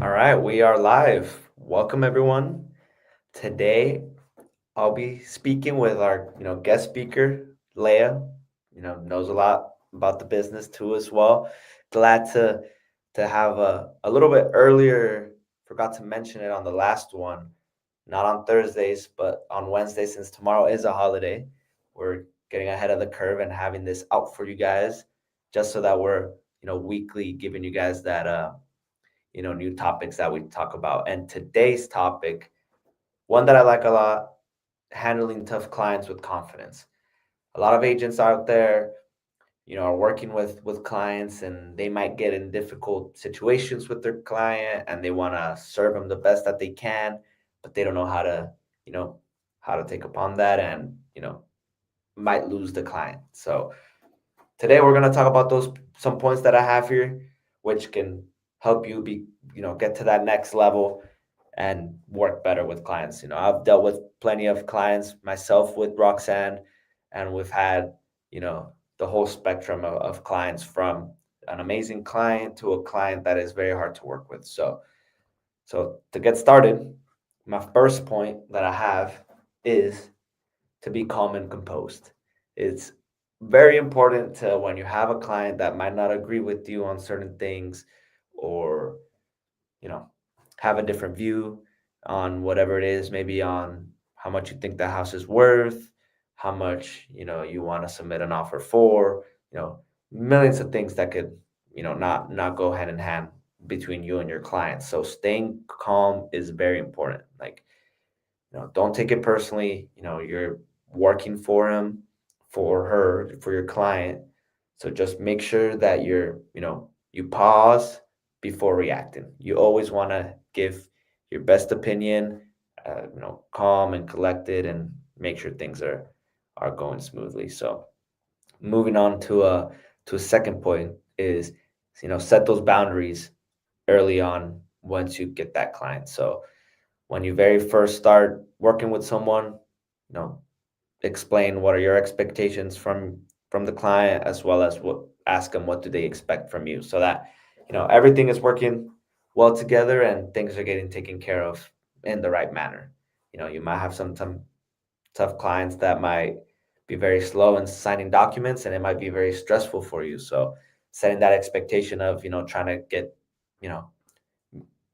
All right, we are live. Welcome everyone. Today I'll be speaking with our, guest speaker, Leah. Knows a lot about the business too as well. Glad to have a little bit earlier. Forgot to mention it on the last one. Not on Thursdays, but on Wednesday since tomorrow is a holiday. We're getting ahead of the curve and having this out for you guys just so that we're, weekly giving you guys that new topics that we talk about. And today's topic, one that I like a lot, handling tough clients with confidence. A lot of agents out there, are working with clients and they might get in difficult situations with their client and they want to serve them the best that they can, but they don't know you know, how to take upon that and, might lose the client. So today we're going to talk about those some points that I have here which can help you get to that next level and work better with clients. I've dealt with plenty of clients myself with Roxanne, and we've had, the whole spectrum of clients from an amazing client to a client that is very hard to work with. So to get started, my first point that I have is to be calm and composed. It's very important to when you have a client that might not agree with you on certain things or you know, have a different view on whatever it is, maybe on how much you think the house is worth, how much, you want to submit an offer for, millions of things that could, not go hand in hand between you and your client. So staying calm is very important. Like, don't take it personally. You're working for him, for her, for your client. So just make sure that you pause before reacting. You always want to give your best opinion, calm and collected, and make sure things are going smoothly. So moving on to a second point is, set those boundaries early on once you get that client. So when you very first start working with someone, explain what are your expectations from the client as well as what ask them what do they expect from you so that everything is working well together and things are getting taken care of in the right manner. You might have some tough clients that might be very slow in signing documents and it might be very stressful for you. So setting that expectation of trying to get you know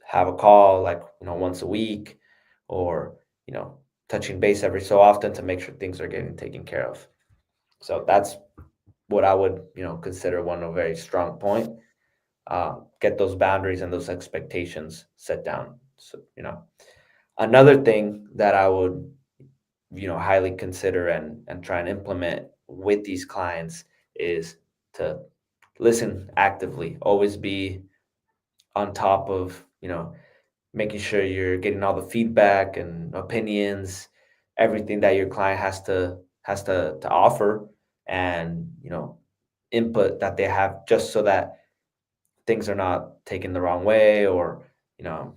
have a call like once a week or you know touching base every so often to make sure things are getting taken care of. So that's what I would consider one a very strong point. Get those boundaries and those expectations set down. So another thing that I would highly consider and try and implement with these clients is to listen actively, always be on top of making sure you're getting all the feedback and opinions, everything that your client has to offer, and input that they have, just so that things are not taken the wrong way, or you know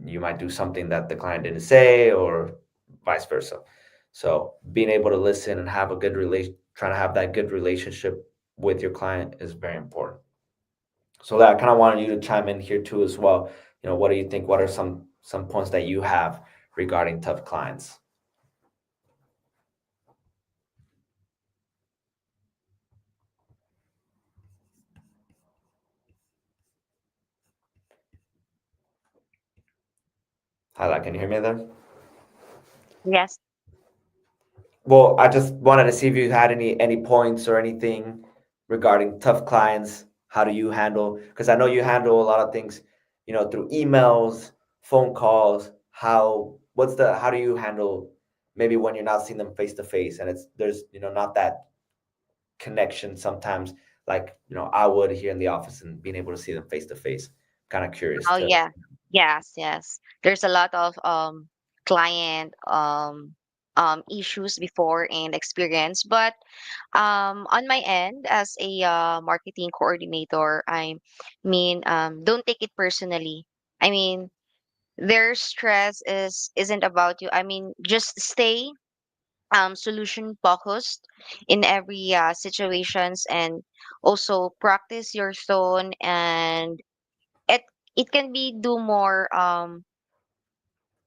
you might do something that the client didn't say, or vice versa. So being able to listen and have a good relation, trying to have that good relationship with your client is very important. So that I kind of wanted you to chime in here too as well. What do you think? What are some points that you have regarding tough clients? Hala, can you hear me there? Yes. Well, I just wanted to see if you had any points or anything regarding tough clients. How do you handle? Because I know you handle a lot of things, through emails, phone calls. How do you handle maybe when you're not seeing them face to face and there's not that connection sometimes like I would here in the office and being able to see them face to face. Kind of curious Oh to. yeah. Yes, yes. There's a lot of client issues before and experience, but on my end as a marketing coordinator, I mean don't take it personally. I mean their stress isn't about you. I mean just stay solution focused in every situations, and also practice your tone, and it it can be do more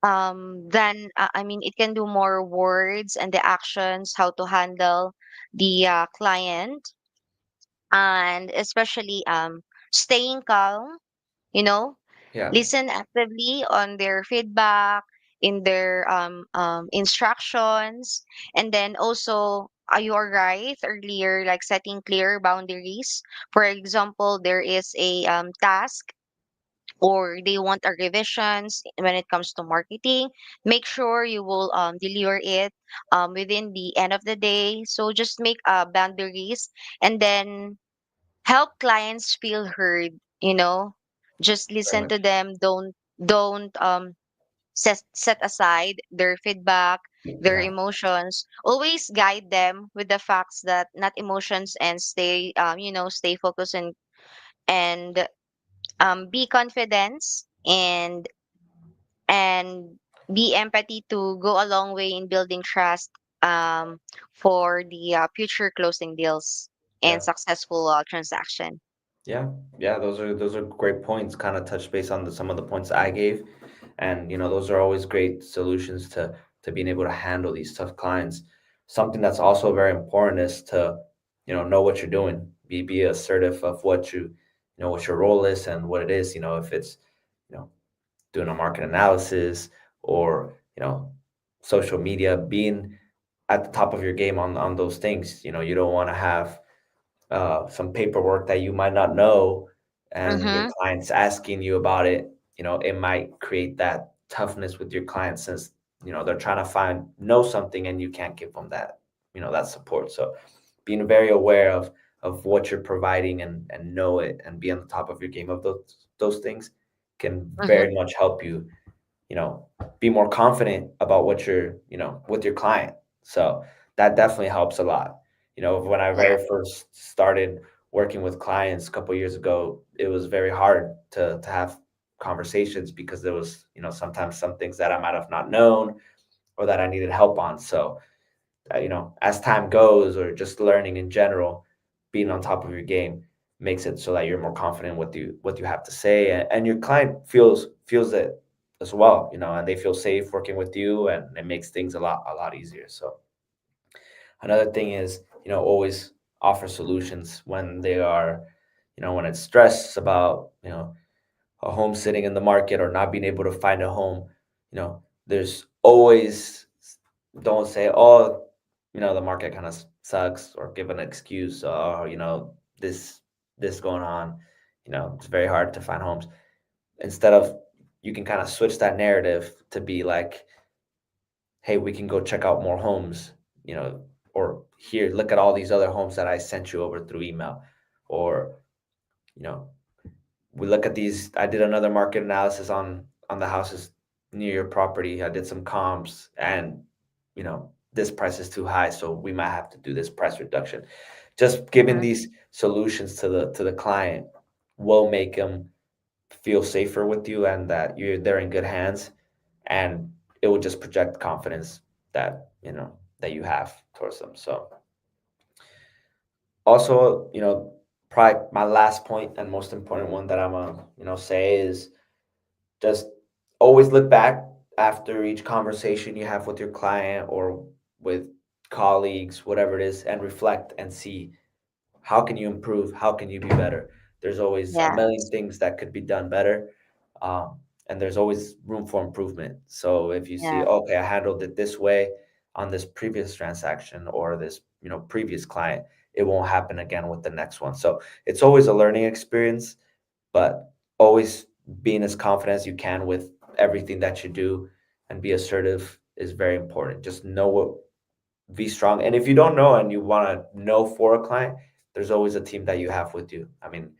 than I mean it can do more words and the actions, how to handle the client, and especially staying calm, you know, Yeah, listen actively on their feedback, in their instructions, and then also you are right earlier, like setting clear boundaries. For example, there is a task or they want a revisions when it comes to marketing, make sure you will deliver it within the end of the day. So just make boundaries, and then help clients feel heard, you know, just very listen to much. them. Don't set aside their feedback, their Yeah, emotions. Always guide them with the facts that not emotions, and stay you know, stay focused, and be confident, and be empathy to go a long way in building trust um, for the future closing deals and yeah. successful transaction. Yeah, yeah, those are great points. Kind of touch base on some of the points I gave, and those are always great solutions to being able to handle these tough clients. Something that's also very important is to know what you're doing. Be assertive of what your role is and what it is. If it's you know doing a market analysis or social media, being at the top of your game on those things. You don't want to have some paperwork that you might not know and your Mm-hmm. client's asking you about it. It might create that toughness with your client since they're trying to know something and you can't give them that support. So being very aware of what you're providing and know it and be on the top of your game of those things can Mm-hmm. very much help you you know, be more confident about what you're with your client. So that definitely helps a lot. When I Yeah. very first started working with clients a couple years ago, it was very hard to have conversations because there was, sometimes some things that I might have not known or that I needed help on. So as time goes or just learning in general, being on top of your game makes it so that you're more confident what you have to say, and your client feels it as well, and they feel safe working with you, and it makes things a lot easier. So another thing is, always offer solutions when they are, when it's stress about, a home sitting in the market or not being able to find a home. There's always, don't say, oh, the market kind of sucks, or give an excuse, or this going on, it's very hard to find homes. Instead of, you can kind of switch that narrative to be like, hey, we can go check out more homes, you know or here, look at all these other homes that I sent you over through email. Or you know we look at these. I did another market analysis on the houses near your property. I did some comps, and this price is too high, so we might have to do this price reduction. Just giving Mm-hmm. these solutions to the client will make them feel safer with you, and that they're in good hands, and it will just project confidence that you have towards them. So also, probably my last point and most important one that I'm gonna say is, just always look back after each conversation you have with your client or with colleagues, whatever it is, and reflect and see, how can you improve? How can you be better? There's always a Yeah. million things that could be done better. Um, and there's always room for improvement. So if you see, Yeah. okay, I handled it this way on this previous transaction or this, previous client, it won't happen again with the next one. So it's always a learning experience, but always being as confident as you can with everything that you do and be assertive is very important. Just know what be strong. And if you don't know and you want to know for a client, there's always a team that you have with you. I mean,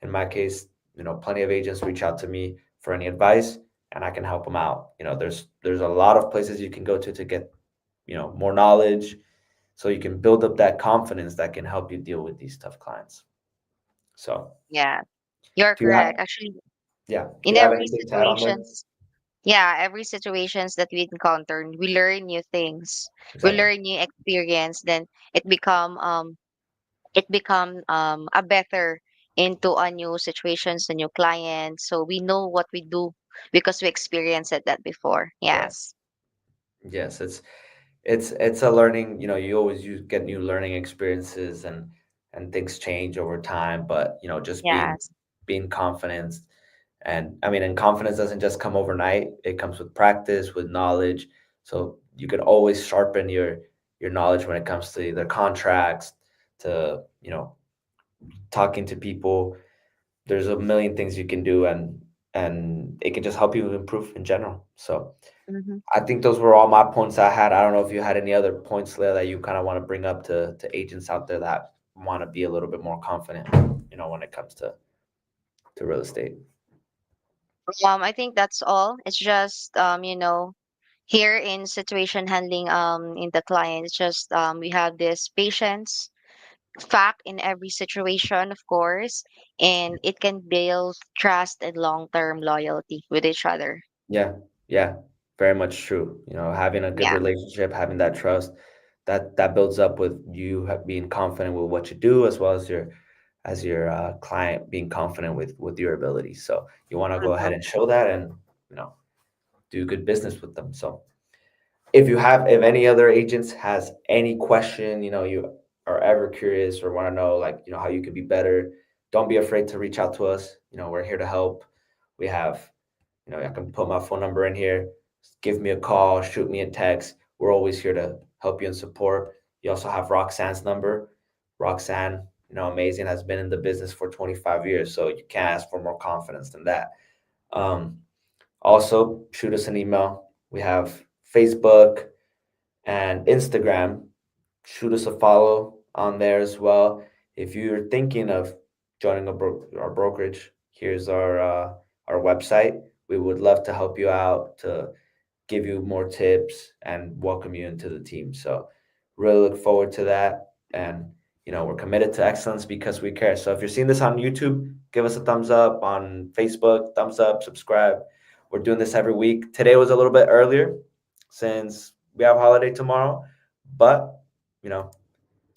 in my case, plenty of agents reach out to me for any advice, and I can help them out. There's a lot of places you can go to get, more knowledge, so you can build up that confidence that can help you deal with these tough clients. So, Yeah. You're do you have, correct. Actually, yeah, do in you have every anything to add on there? situations, yeah, every situations that we encounter, we learn new things. We Exactly. learn new experience. Then it become a better into a new situations, a new client. So we know what we do because we experienced it that before. Right. Yes. Yes, it's a learning, you always get new learning experiences, and things change over time, but just Yes. being confident. And I mean, and confidence doesn't just come overnight. It comes with practice, with knowledge. So you can always sharpen your knowledge when it comes to either contracts, to talking to people. There's a million things you can do, and it can just help you improve in general. So Mm-hmm. I think those were all my points I had. I don't know if you had any other points there that you kind of want to bring up to agents out there that want to be a little bit more confident, when it comes to real estate. I think that's all. It's just here in situation handling in the client, it's just we have this patience fact in every situation, of course, and it can build trust and long-term loyalty with each other. Yeah, yeah, very much true. Having a good Yeah. relationship, having that trust, that builds up with you being confident with what you do, as well as your client being confident with your abilities. So you want to go ahead Mhm. and show that, and you know do good business with them. So if any other agents has any question, you are ever curious or want to know, like, how you could be better, don't be afraid to reach out to us. We're here to help. We have, I can put my phone number in here. Give me a call, shoot me a text. We're always here to help you and support. You also have Roxanne's number. Roxanne, amazing, has been in the business for 25 years, so you can't ask for more confidence than that. Um, Also, shoot us an email. We have Facebook and Instagram. Shoot us a follow on there as well. If you're thinking of joining our brokerage, here's our website. We would love to help you out, to give you more tips and welcome you into the team. So really look forward to that. And we're committed to excellence because we care. So if you're seeing this on YouTube, give us a thumbs up. On Facebook, thumbs up, subscribe. We're doing this every week. Today was a little bit earlier since we have holiday tomorrow, but you know,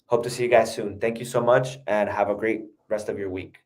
hope to see you guys soon. Thank you so much and have a great rest of your week.